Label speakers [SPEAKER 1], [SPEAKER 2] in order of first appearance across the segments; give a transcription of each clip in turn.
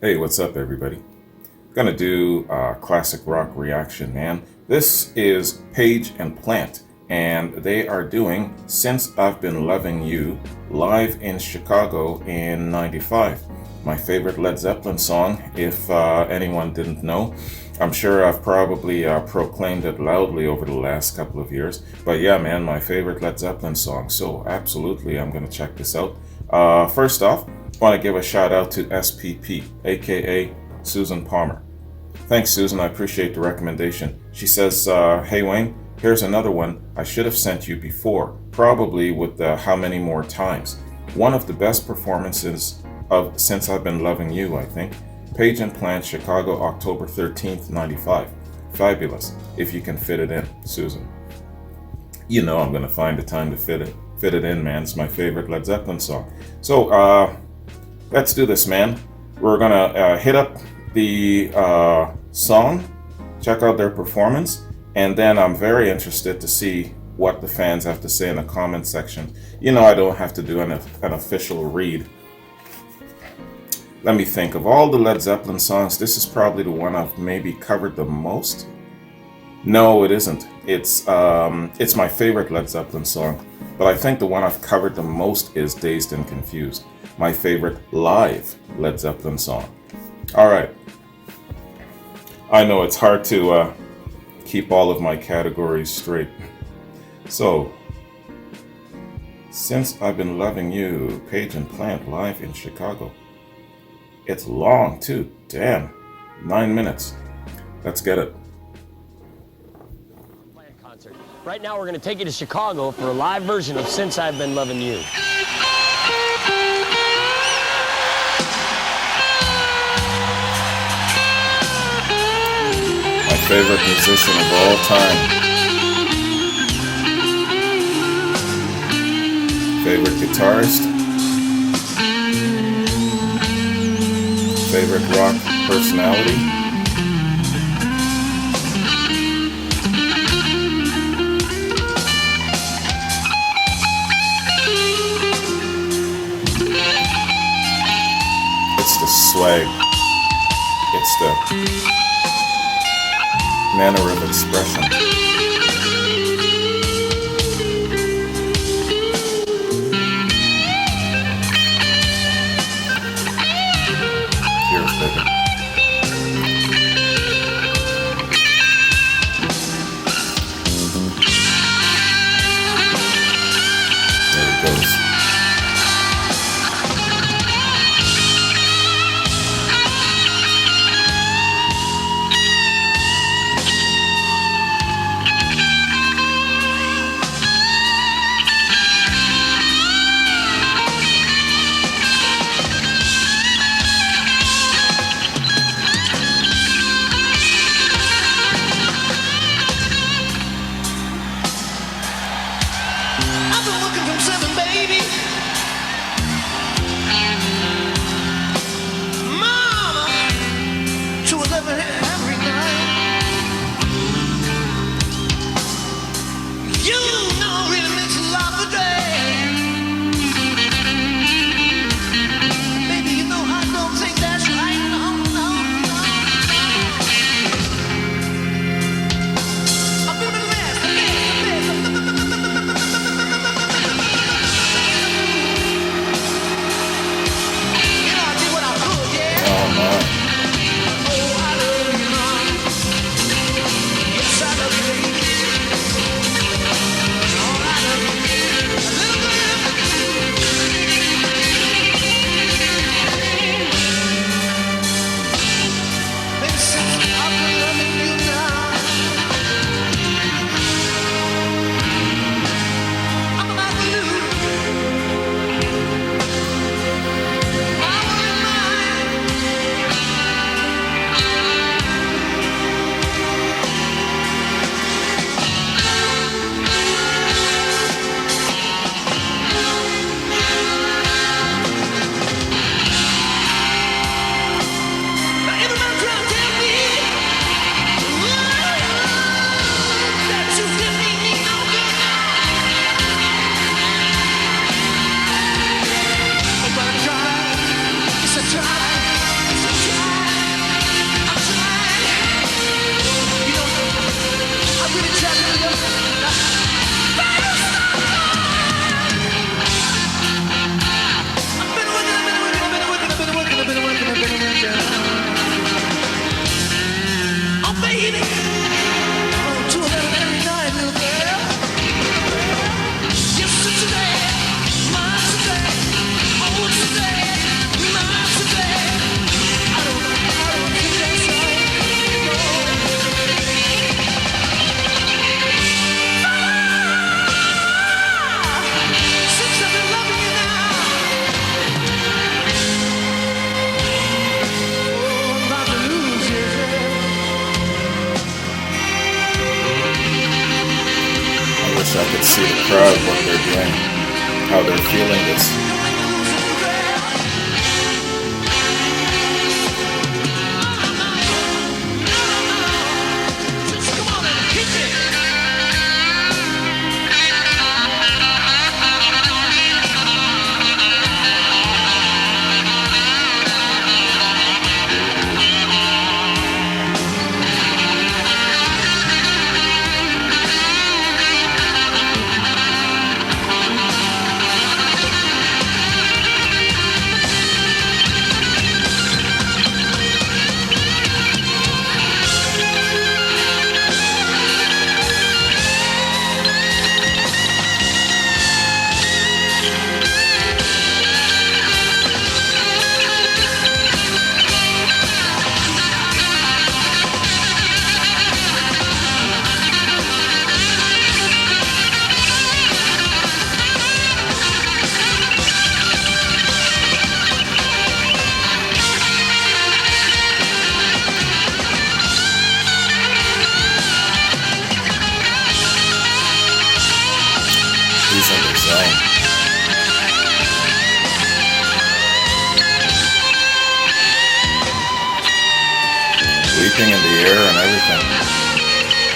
[SPEAKER 1] Hey, what's up, everybody? Gonna do a classic rock reaction, man. This is Page and Plant, and they are doing Since I've Been Loving You live in Chicago in '95. My favorite Led Zeppelin song, if anyone didn't know. I'm sure I've probably proclaimed it loudly over the last couple of years, but yeah, man, my favorite Led Zeppelin song. So absolutely, I'm gonna check this out. First off, I want to give a shout out to SPP, aka Susan Palmer. Thanks, Susan. I appreciate the recommendation. She says, hey, Wayne, here's another one I should have sent you before, probably with How Many More Times. One of the best performances of Since I've Been Loving You, I think. Page and Plant, Chicago, October 13th, '95. Fabulous. If you can fit it in, Susan. You know I'm going to find the time to fit it in, man. It's my favorite Led Zeppelin song. So, let's do this, man. We're going to hit up the song, check out their performance, and then I'm very interested to see what the fans have to say in the comment section. You know, I don't have to do an official read. Let me think. Of all the Led Zeppelin songs, this is probably the one I've maybe covered the most. No, it isn't. It's my favorite Led Zeppelin song, but I think the one I've covered the most is Dazed and Confused, my favorite live Led Zeppelin song. All right. I know it's hard to keep all of my categories straight. So, Since I've Been Loving You, Page and Plant live in Chicago. It's long too, damn. 9 minutes. Let's get it.
[SPEAKER 2] Concert. Right now we're going to take you to Chicago for a live version of Since I've Been Loving You.
[SPEAKER 1] My favorite musician of all time. Favorite guitarist. Favorite rock personality. It's the swag. It's the manner of expression. Cheers, baby. There it goes.
[SPEAKER 3] baby. Oh, to her every night, little girl. Yes, today, my today, oh today, my today. I don't think that's right. Since I've been loving you now, oh, I'm about to lose you.
[SPEAKER 1] I wish I could see the crowd, what they're doing, how they're feeling this. He's in the zone. Leaping in the air and everything.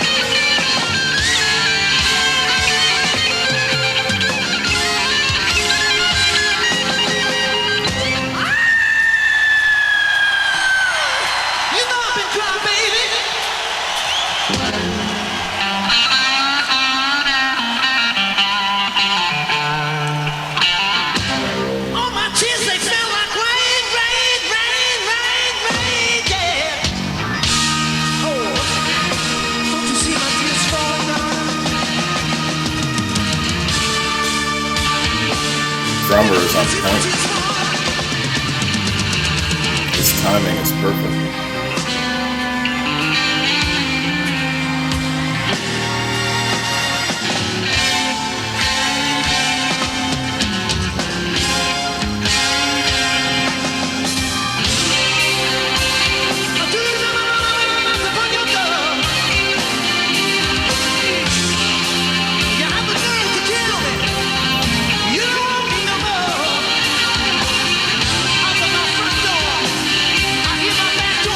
[SPEAKER 3] You know I've been crying, baby. All my tears, they feel like rain, rain, rain, rain, rain, yeah. Oh, don't you see my tears falling down?
[SPEAKER 1] Drummer is on
[SPEAKER 3] See my
[SPEAKER 1] point.
[SPEAKER 3] tears falling?
[SPEAKER 1] His timing is perfect.
[SPEAKER 3] I do remember upon your door. You have the nerve to tell me you don't want me no more. Out of my front door, I hear my back door.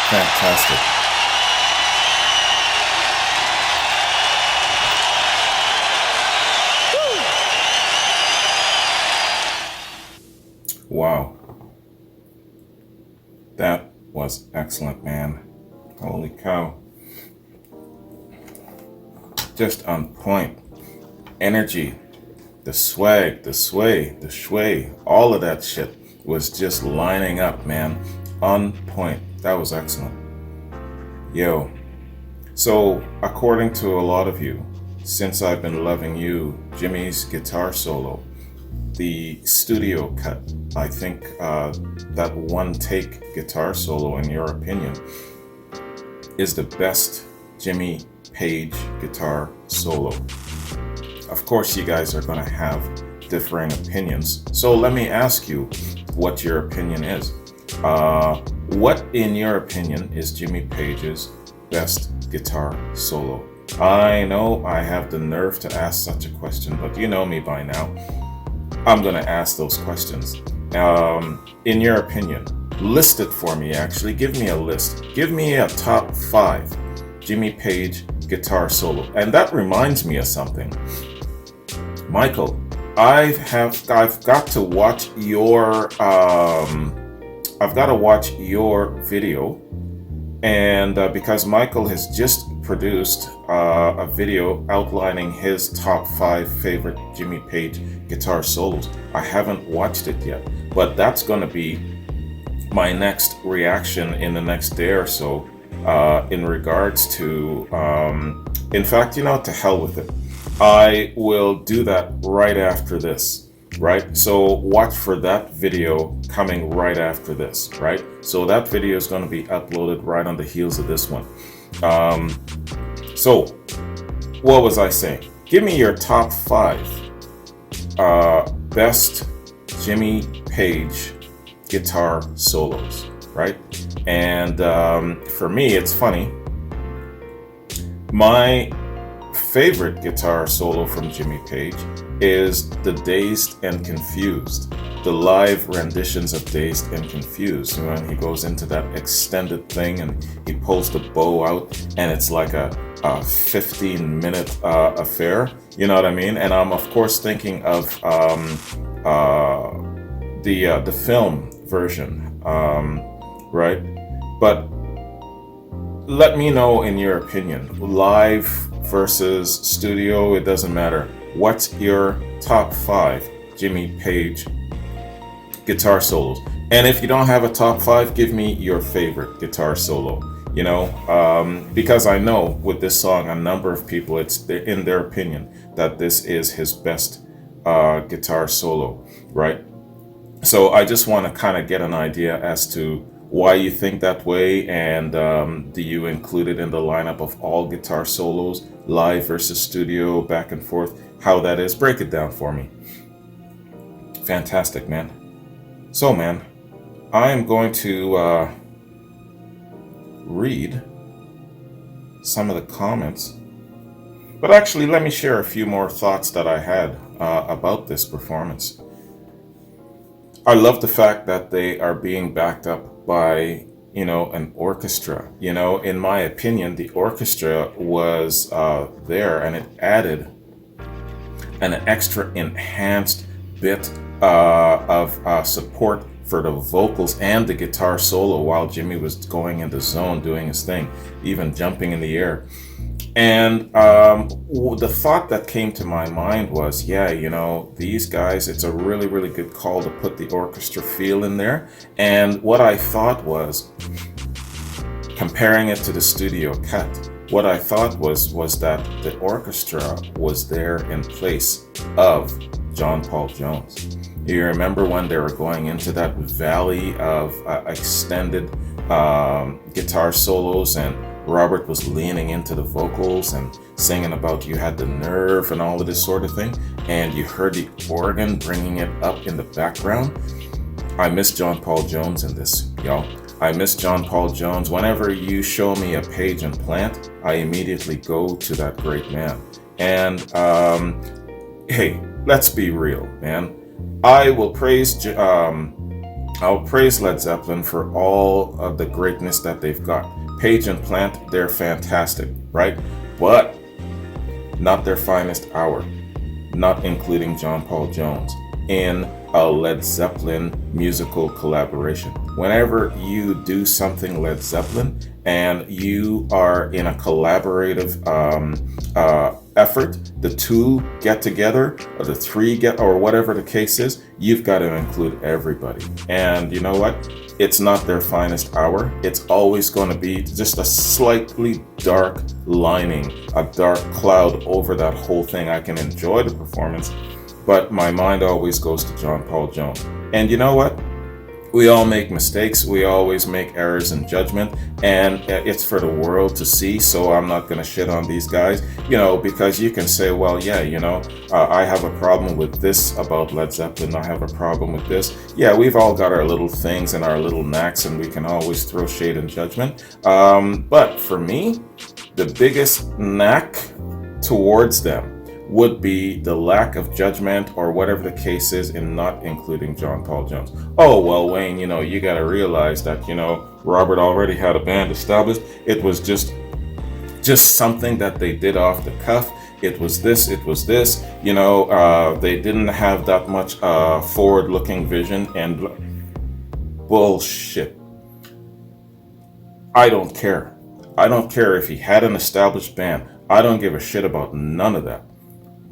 [SPEAKER 1] Fantastic. Wow. That was excellent, man. Holy cow. Just on point. Energy, the swag, the sway, the shway, all of that shit was just lining up, man. On point. That was excellent. Yo. So, according to a lot of you, Since I've Been Loving You, Jimmy's guitar solo, the studio cut, I think that one take guitar solo, in your opinion, is the best Jimmy Page guitar solo. Of course, you guys are going to have differing opinions. So let me ask you what your opinion is. What, in your opinion, is Jimmy Page's best guitar solo? I know I have the nerve to ask such a question, but you know me by now. I'm going to ask those questions. In your opinion, list it for me, actually. Give me a list. Give me a top 5 Jimmy Page guitar solo. And that reminds me of something. Michael, I've got to watch your video, and because Michael has just produced a video outlining his top 5 favorite Jimmy Page guitar solos. I haven't watched it yet, but that's going to be my next reaction in the next day or so, in regards to, in fact, to hell with it. I will do that right after this, right? So watch for that video coming right after this, right? So that video is going to be uploaded right on the heels of this one. So what was I saying? Give me your top 5 best Jimmy Page guitar solos, right? And for me, it's funny. My favorite guitar solo from Jimmy Page is the Dazed and Confused, the live renditions of Dazed and Confused, when he goes into that extended thing and he pulls the bow out and it's like a 15-minute affair, you know what I mean? And I'm of course thinking of the film version, right? But let me know, in your opinion, live versus studio, it doesn't matter. What's your top 5 Jimmy Page guitar solos? And if you don't have a top 5, give me your favorite guitar solo. Because I know with this song, a number of people, it's in their opinion that this is his best guitar solo, right? So I just want to kind of get an idea as to why you think that way, and do you include it in the lineup of all guitar solos, live versus studio, back and forth, how that is? Break it down for me. Fantastic, man. So, man, I am going to read some of the comments, but actually let me share a few more thoughts that I had about this performance. I love the fact that they are being backed up by, an orchestra. In my opinion, the orchestra was there, and it added an extra enhanced bit of support for the vocals and the guitar solo while Jimmy was going in the zone, doing his thing, even jumping in the air. And the thought that came to my mind was, these guys, it's a really, really good call to put the orchestra feel in there. And what I thought was, comparing it to the studio cut, what I thought was that the orchestra was there in place of John Paul Jones. You remember when they were going into that valley of extended guitar solos, and Robert was leaning into the vocals and singing about "You Had the Nerve" and all of this sort of thing, and you heard the organ bringing it up in the background? I miss John Paul Jones in this, y'all. I miss John Paul Jones. Whenever you show me a Page and Plant, I immediately go to that great man. And hey, let's be real, man. I will praise I'll praise Led Zeppelin for all of the greatness that they've got. Page and Plant, they're fantastic, right? But not their finest hour, not including John Paul Jones in a Led Zeppelin musical collaboration. Whenever you do something Led Zeppelin and you are in a collaborative effort, the two get together, or the three get, or whatever the case is, you've got to include everybody. And you know what? It's not their finest hour. It's always going to be just a slightly dark lining, a dark cloud over that whole thing. I can enjoy the performance, but my mind always goes to John Paul Jones. And you know what? We all make mistakes. We always make errors in judgment, and it's for the world to see. So I'm not going to shit on these guys, because you can say, well, yeah, I have a problem with this about Led Zeppelin. I have a problem with this. Yeah, we've all got our little things and our little knacks, and we can always throw shade and judgment. But for me, the biggest knack towards them would be the lack of judgment, or whatever the case is, in not including John Paul Jones. Oh, well, Wayne, you got to realize that, Robert already had a band established. It was just something that they did off the cuff. It was this. They didn't have that much forward-looking vision, and bullshit. I don't care. I don't care if he had an established band. I don't give a shit about none of that.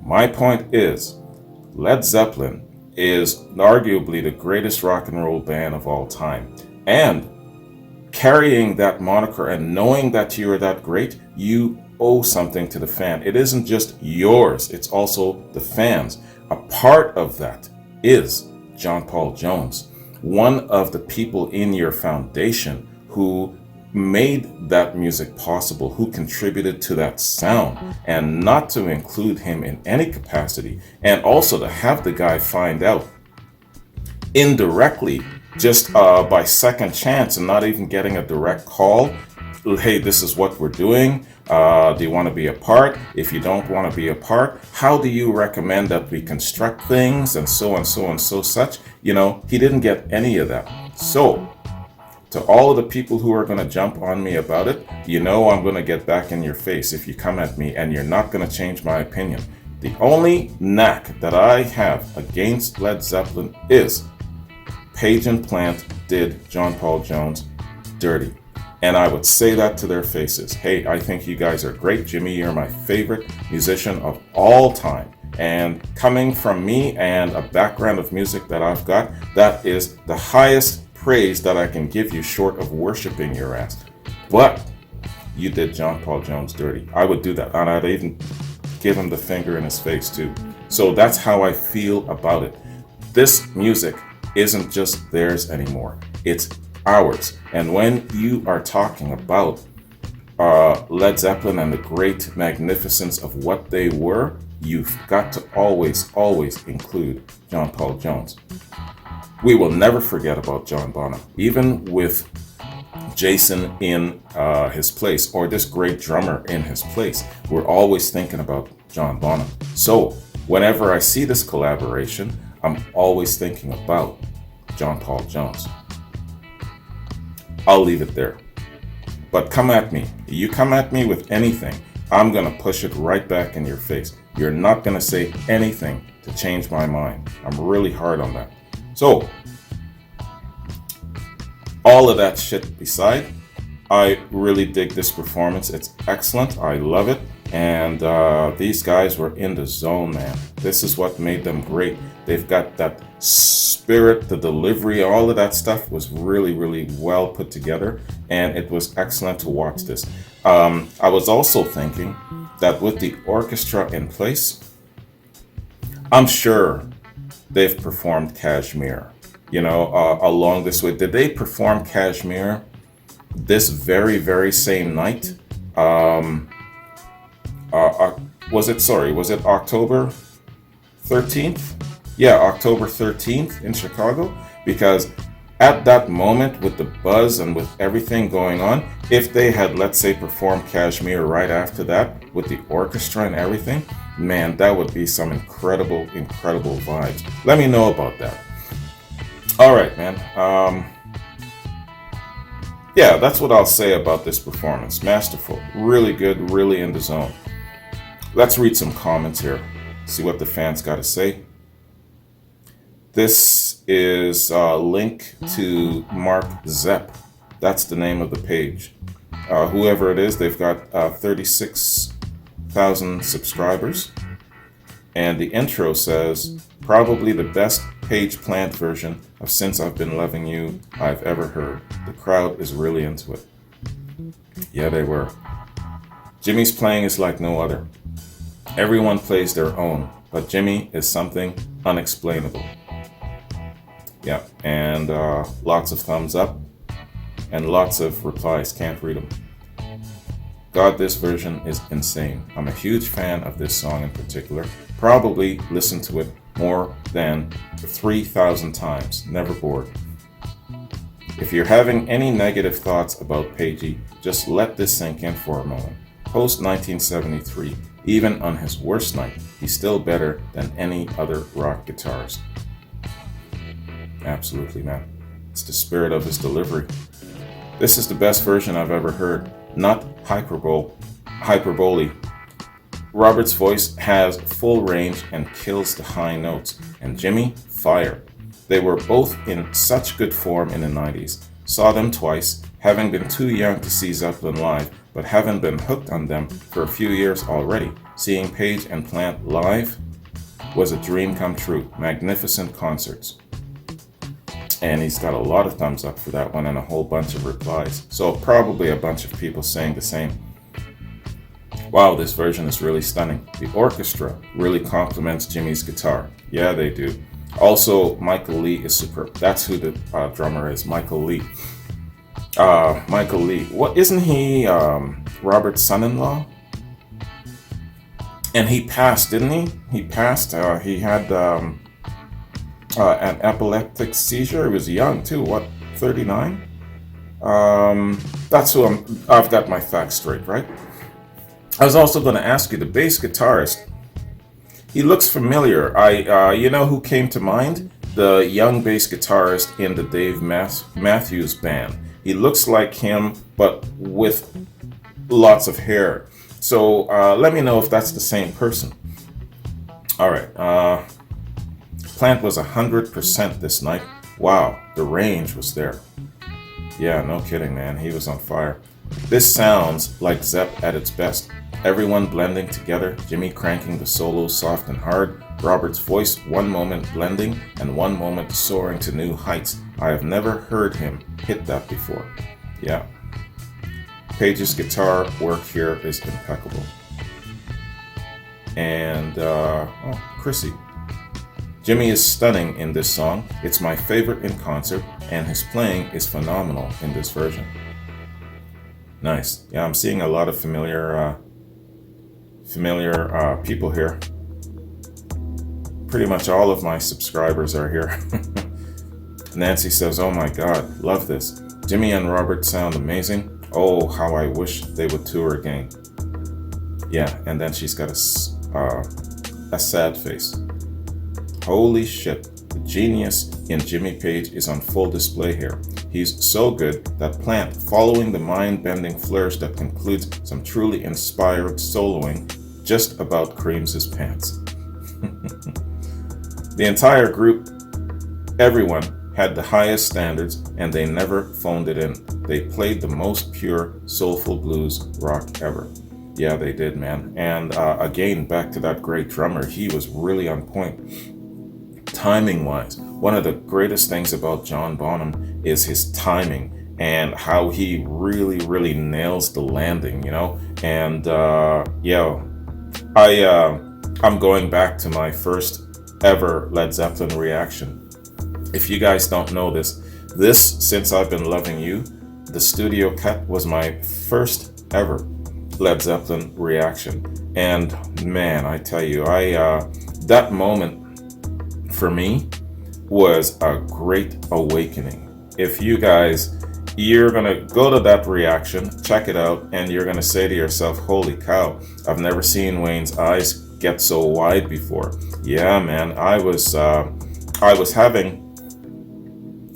[SPEAKER 1] My point is, Led Zeppelin is arguably the greatest rock and roll band of all time. And carrying that moniker and knowing that you are that great, you owe something to the fan. It isn't just yours, it's also the fans. A part of that is John Paul Jones, one of the people in your foundation who made that music possible, who contributed to that sound. And not to include him in any capacity, and also to have the guy find out indirectly, just by second chance, and not even getting a direct call, hey, this is what we're doing, do you want to be a part? If you don't want to be a part, how do you recommend that we construct things, and so on, so on, so such. He didn't get any of that. So to all of the people who are going to jump on me about it, I'm going to get back in your face if you come at me, and you're not going to change my opinion. The only knack that I have against Led Zeppelin is Page and Plant did John Paul Jones dirty. And I would say that to their faces. Hey, I think you guys are great. Jimmy, you're my favorite musician of all time. And coming from me and a background of music that I've got, that is the highest praise that I can give you, short of worshiping your ass. But you did John Paul Jones dirty. I would do that, and I'd even give him the finger in his face too. So that's how I feel about it. This music isn't just theirs anymore, it's ours. And when you are talking about Led Zeppelin and the great magnificence of what they were, you've got to always include John Paul Jones. We will never forget about John Bonham, even with Jason in his place, or this great drummer in his place. We're always thinking about John Bonham. So whenever I see this collaboration, I'm always thinking about John Paul Jones. I'll leave it there. But come at me. You come at me with anything, I'm going to push it right back in your face. You're not going to say anything to change my mind. I'm really hard on that. So, all of that shit beside, I really dig this performance. It's excellent. I love it. And these guys were in the zone, man. This is what made them great. They've got that spirit, the delivery, all of that stuff was really, really well put together. And it was excellent to watch this. I was also thinking that with the orchestra in place, I'm sure they've performed Kashmir, along this way. Did they perform Kashmir this very, very same night? Was it October 13th? Yeah, October 13th in Chicago. Because at that moment, with the buzz and with everything going on, if they had, let's say, performed Kashmir right after that with the orchestra and everything, man, that would be some incredible, incredible vibes. Let me know about that. All right, man. Yeah, that's what I'll say about this performance. Masterful, really good, really in the zone. Let's read some comments here. See what the fans got to say. This is a link to Mark Zepp. That's the name of the page. Whoever it is, they've got 36,000 subscribers. And the intro says, probably the best Page Plant version of Since I've Been Loving You I've ever heard. The crowd is really into it. Yeah, they were. Jimmy's playing is like no other. Everyone plays their own, but Jimmy is something unexplainable. Yeah, and lots of thumbs up and lots of replies. Can't read them. God, this version is insane. I'm a huge fan of this song in particular. Probably listened to it more than 3,000 times. Never bored. If you're having any negative thoughts about Pagey, just let this sink in for a moment. Post 1973, even on his worst night, he's still better than any other rock guitarist. Absolutely, man. It's the spirit of his delivery. This is the best version I've ever heard. Not hyperbole. Robert's voice has full range and kills the high notes. And Jimmy, fire. They were both in such good form in the 90s. Saw them twice, having been too young to see Zeppelin live, but having been hooked on them for a few years already. Seeing Page and Plant live was a dream come true. Magnificent concerts. And he's got a lot of thumbs up for that one and a whole bunch of replies. So probably a bunch of people saying the same. Wow, this version is really stunning. The orchestra really complements Jimmy's guitar. Yeah, they do. Also, Michael Lee is superb. That's who the drummer is, Michael Lee. Michael Lee. What, isn't he Robert's son-in-law? And he passed, didn't he? He passed. He had an epileptic seizure. He was young too. What, 39? That's who I've got my facts straight, right? I was also going to ask you, the bass guitarist. He looks familiar. You know who came to mind? The young bass guitarist in the Dave Matthews Band. He looks like him, but with lots of hair. So let me know if that's the same person. All right. Plant was 100% this night. Wow, the range was there. Yeah, no kidding, man. He was on fire. This sounds like Zepp at its best. Everyone blending together, Jimmy cranking the solos soft and hard, Robert's voice one moment blending and one moment soaring to new heights. I have never heard him hit that before. Yeah. Page's guitar work here is impeccable. And, Chrissy. Jimmy is stunning in this song. It's my favorite in concert, and his playing is phenomenal in this version. Nice. Yeah, I'm seeing a lot of familiar people here. Pretty much all of my subscribers are here. Nancy says, oh my God, love this. Jimmy and Robert sound amazing. Oh, how I wish they would tour again. Yeah, and then she's got a sad face. Holy shit, the genius in Jimmy Page is on full display here. He's so good that Plant, following the mind-bending flourish that concludes some truly inspired soloing, just about creams his pants. The entire group, everyone, had the highest standards and they never phoned it in. They played the most pure, soulful blues rock ever. Yeah, they did, man. And again, back to that great drummer, he was really on point. Timing-wise, one of the greatest things about John Bonham is his timing and how he really, really nails the landing, you know? And I'm going back to my first ever Led Zeppelin reaction. If you guys don't know this, Since I've Been Loving You, the studio cut was my first ever Led Zeppelin reaction. And man, I tell you, that moment for me was a great awakening. If you guys, you're gonna go to that reaction, check it out, and you're gonna say to yourself, holy cow, I've never seen Wayne's eyes get so wide before. Yeah, man, I was having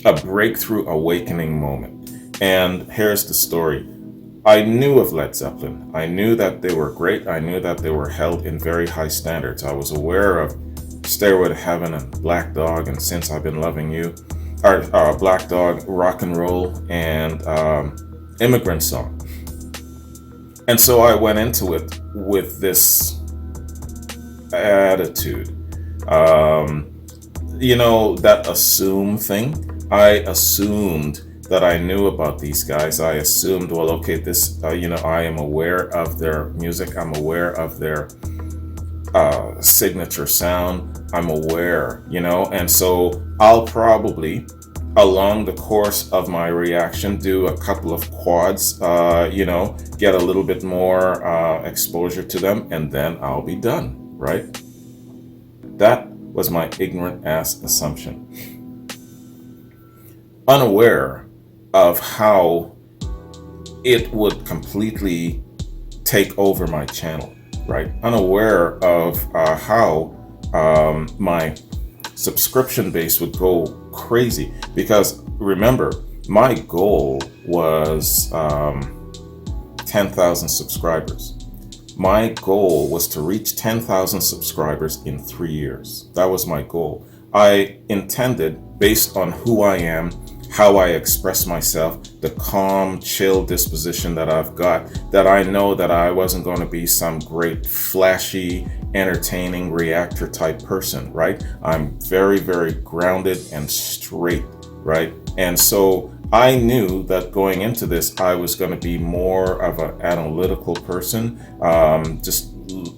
[SPEAKER 1] a breakthrough awakening moment. And here's the story. I knew of Led Zeppelin. I knew that they were great. I knew that they were held in very high standards. I was aware of Stairway to Heaven and Black Dog and Since I've Been Loving You, or Black Dog, Rock and Roll, and Immigrant Song. And so I went into it with this attitude. That assume thing. I assumed that I knew about these guys. I assumed, well, okay, this, I am aware of their music. I'm aware of their signature sound. I'm aware, and so I'll probably, along the course of my reaction, do a couple of quads, get a little bit more exposure to them, and then I'll be done, right? That was my ignorant ass assumption. Unaware of how it would completely take over my channel, right? Unaware of how my subscription base would go crazy. Because remember, my goal was 10,000 subscribers. My goal was to reach 10,000 subscribers in 3 years. That was my goal. I intended, based on who I am, how I express myself, the calm, chill disposition that I've got, that I know that I wasn't going to be some great, flashy, entertaining reactor type person, right? I'm very, very grounded and straight, right? And so I knew that going into this, I was going to be more of an analytical person, just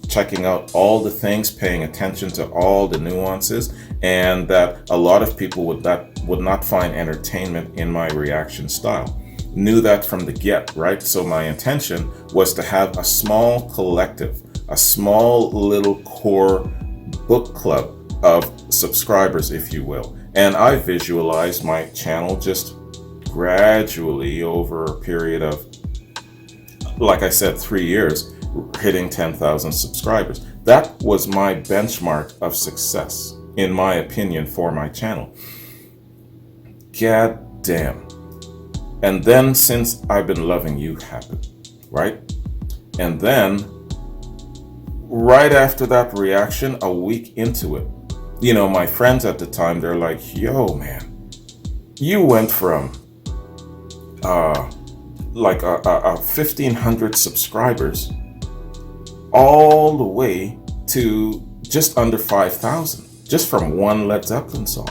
[SPEAKER 1] checking out all the things, paying attention to all the nuances, and that a lot of people would not find entertainment in my reaction style. Knew that from the get, right? So my intention was to have a small collective, a small little core book club of subscribers, if you will. And I visualized my channel just gradually over a period of, like I said, 3 years, hitting 10,000 subscribers. That was my benchmark of success, in my opinion, for my channel. God damn. And then Since I've Been Loving You happened, right? And then right after that reaction, a week into it, my friends at the time, they're like, yo, man, you went from like a 1,500 subscribers all the way to just under 5,000, just from one Led Zeppelin song,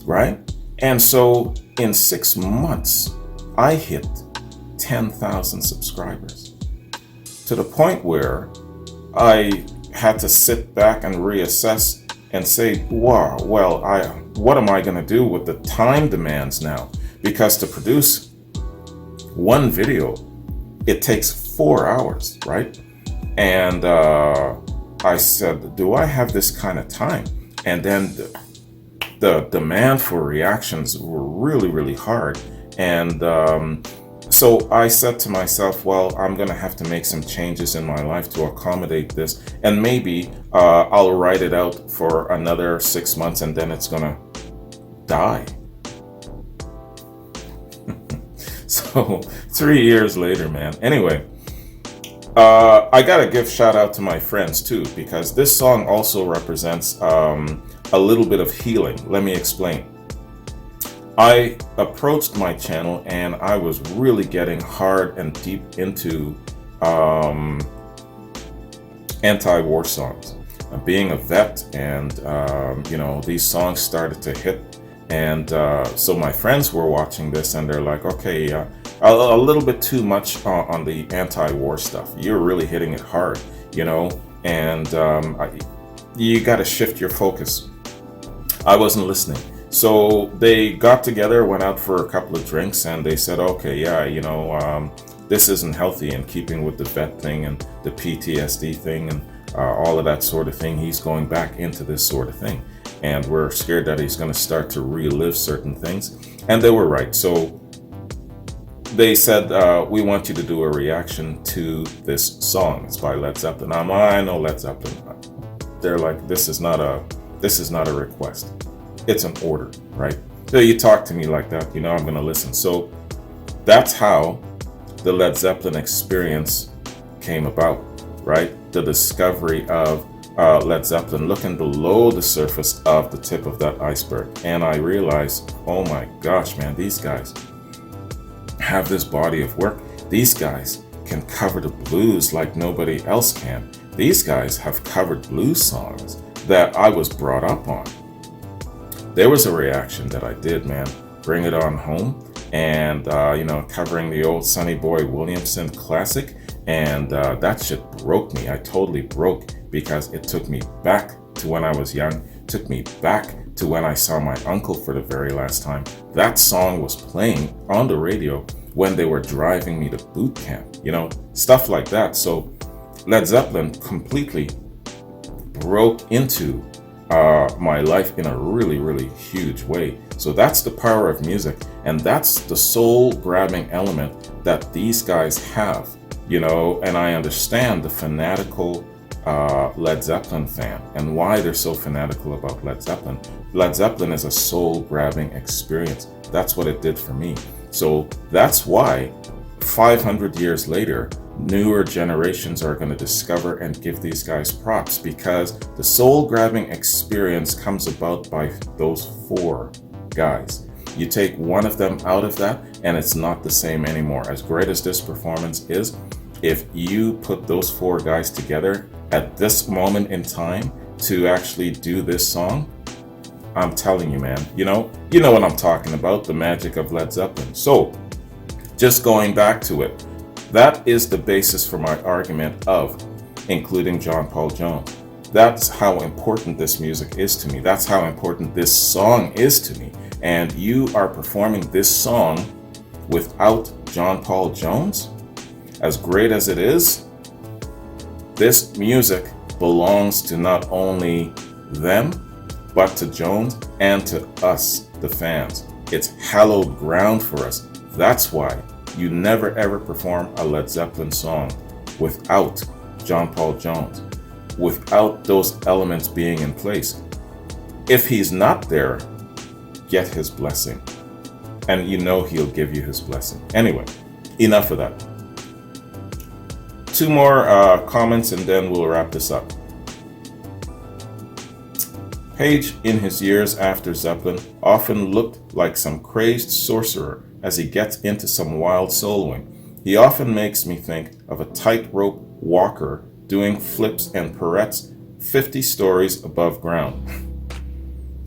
[SPEAKER 1] right? And so in 6 months, I hit 10,000 subscribers, to the point where I had to sit back and reassess and say, wow, well, what am I going to do with the time demands now? Because to produce one video, it takes 4 hours, right? And I said, do I have this kind of time? And then the demand for reactions were really, really hard. And so I said to myself, well, I'm going to have to make some changes in my life to accommodate this. And maybe I'll write it out for another 6 months and then it's going to die. So 3 years later, man. Anyway, I gotta give shout out to my friends too, because this song also represents a little bit of healing. Let me explain. I approached my channel and I was really getting hard and deep into anti-war songs. Being a vet, and these songs started to hit. And so my friends were watching this and they're like, okay, a little bit too much on the anti-war stuff. You're really hitting it hard, and you got to shift your focus. I wasn't listening. So they got together, went out for a couple of drinks, and they said, okay, yeah, this isn't healthy in keeping with the vet thing and the PTSD thing and all of that sort of thing. He's going back into this sort of thing. And we're scared that he's going to start to relive certain things. And they were right. So they said, we want you to do a reaction to this song. It's by Led Zeppelin. I know Led Zeppelin. They're like, this is not a request. It's an order, right? So you talk to me like that, I'm going to listen. So that's how the Led Zeppelin experience came about, right? The discovery of Led Zeppelin, looking below the surface of the tip of that iceberg. And I realized, oh my gosh, man, these guys have this body of work. These guys can cover the blues like nobody else can. These guys have covered blues songs that I was brought up on. There was a reaction that I did, man. Bring It On Home, and covering the old Sonny Boy Williamson classic, and that shit broke me. I totally broke, because it took me back to when I was young, took me back to when I saw my uncle for the very last time. That song was playing on the radio when they were driving me to boot camp, stuff like that. So Led Zeppelin completely broke into my life in a really, really huge way. So that's the power of music, and that's the soul-grabbing element that these guys have, and I understand the fanatical Led Zeppelin fan and why they're so fanatical about Led Zeppelin. Led Zeppelin is a soul-grabbing experience. That's what it did for me. So that's why 500 years later, newer generations are going to discover and give these guys props, because the soul-grabbing experience comes about by those 4 guys. You take one of them out of that, and it's not the same anymore. As great as this performance is, if you put those 4 guys together at this moment in time to actually do this song, I'm telling you, man, you know what I'm talking about, the magic of Led Zeppelin. So, just going back to it, that is the basis for my argument of including John Paul Jones. That's how important this music is to me. That's how important this song is to me. And you are performing this song without John Paul Jones? As great as it is, this music belongs to not only them, but to Jones and to us, the fans. It's hallowed ground for us. That's why you never ever perform a Led Zeppelin song without John Paul Jones, without those elements being in place. If he's not there, get his blessing. And he'll give you his blessing. Anyway, enough of that. 2 more comments and then we'll wrap this up. Page, in his years after Zeppelin, often looked like some crazed sorcerer as he gets into some wild soloing. He often makes me think of a tightrope walker doing flips and pirouettes 50 stories above ground.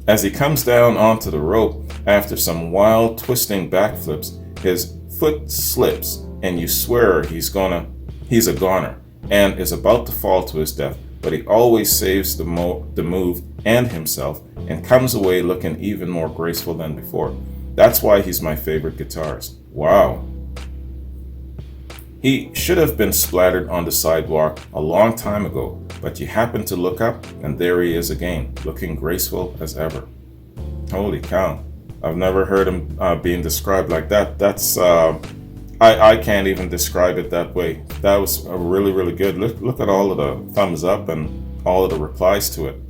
[SPEAKER 1] As he comes down onto the rope after some wild twisting backflips, his foot slips and you swear he's a goner and is about to fall to his death, but he always saves the move and himself and comes away looking even more graceful than before. That's why he's my favorite guitarist. Wow. He should have been splattered on the sidewalk a long time ago, but you happen to look up and there he is again, looking graceful as ever. Holy cow. I've never heard him being described like that. That's I can't even describe it that way. That was really, really good. Look at all of the thumbs up and all of the replies to it.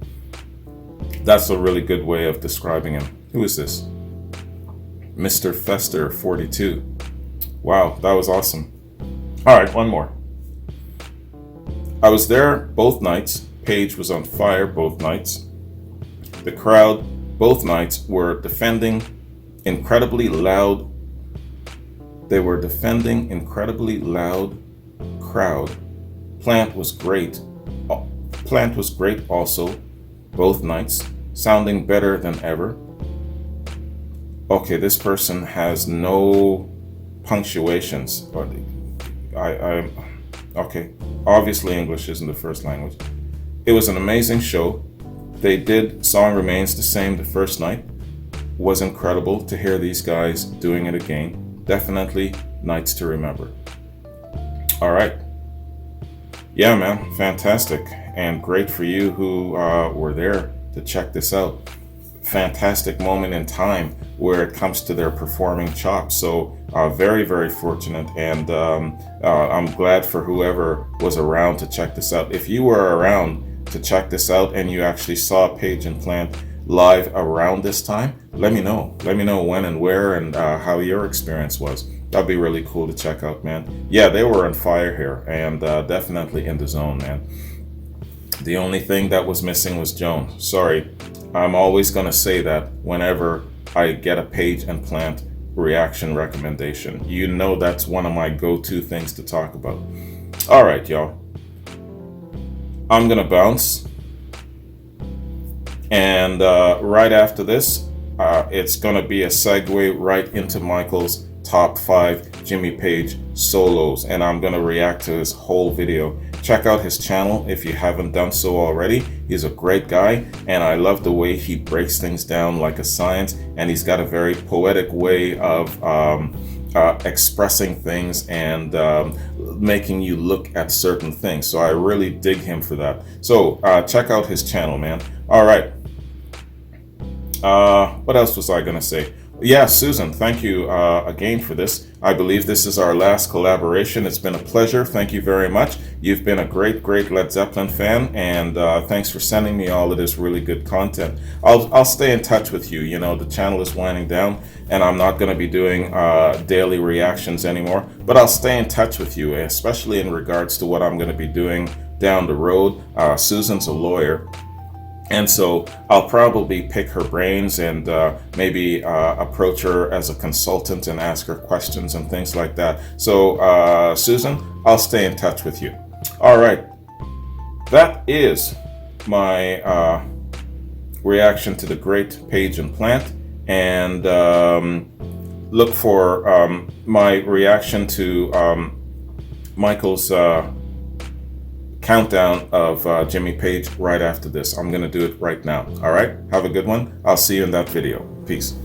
[SPEAKER 1] That's a really good way of describing him. Who is this? Mr. Fester 42. Wow, that was awesome. All right, one more. I was there both nights. Page was on fire both nights. The crowd both nights were defending incredibly loud. They were defending incredibly loud crowd. Plant was great also both nights, sounding better than ever. Okay, this person has no punctuations. But okay, obviously English isn't the first language. It was an amazing show. They did Song Remains the Same the first night. Was incredible to hear these guys doing it again. Definitely nights to remember. All right. Yeah, man, fantastic. And great for you who were there to check this out. Fantastic moment in time where it comes to their performing chops. So very, very fortunate. And I'm glad for whoever was around to check this out. If you were around to check this out and you actually saw Page and Plant live around this time, let me know. Let me know when and where and how your experience was. That'd be really cool to check out, man. Yeah, they were on fire here and definitely in the zone, man. The only thing that was missing was Joan. Sorry, I'm always going to say that whenever I get a Page and Plant reaction recommendation. You know that's one of my go-to things to talk about. All right, y'all. I'm going to bounce. And right after this, it's going to be a segue right into Michael's top 5 Jimmy Page solos. And I'm going to react to his whole video. Check out his channel if you haven't done so already. He's a great guy, and I love the way he breaks things down like a science, and he's got a very poetic way of expressing things and making you look at certain things. So I really dig him for that. So check out his channel, man. All right. What else was I going to say? Yeah, Susan, thank you again for this. I believe this is our last collaboration. It's been a pleasure. Thank you very much. You've been a great Led Zeppelin fan, and thanks for sending me all of this really good content. I'll stay in touch with you. You know, the channel is winding down, and I'm not going to be doing daily reactions anymore, but I'll stay in touch with you, especially in regards to what I'm going to be doing down the road. Susan's a lawyer. And so I'll probably pick her brains and maybe approach her as a consultant and ask her questions and things like that. So Susan, I'll stay in touch with you. All right. That is my reaction to the great Page and Plant. And look for my reaction to Michael's countdown of Jimmy Page right after this. I'm going to do it right now. All right? Have a good one. I'll see you in that video. Peace.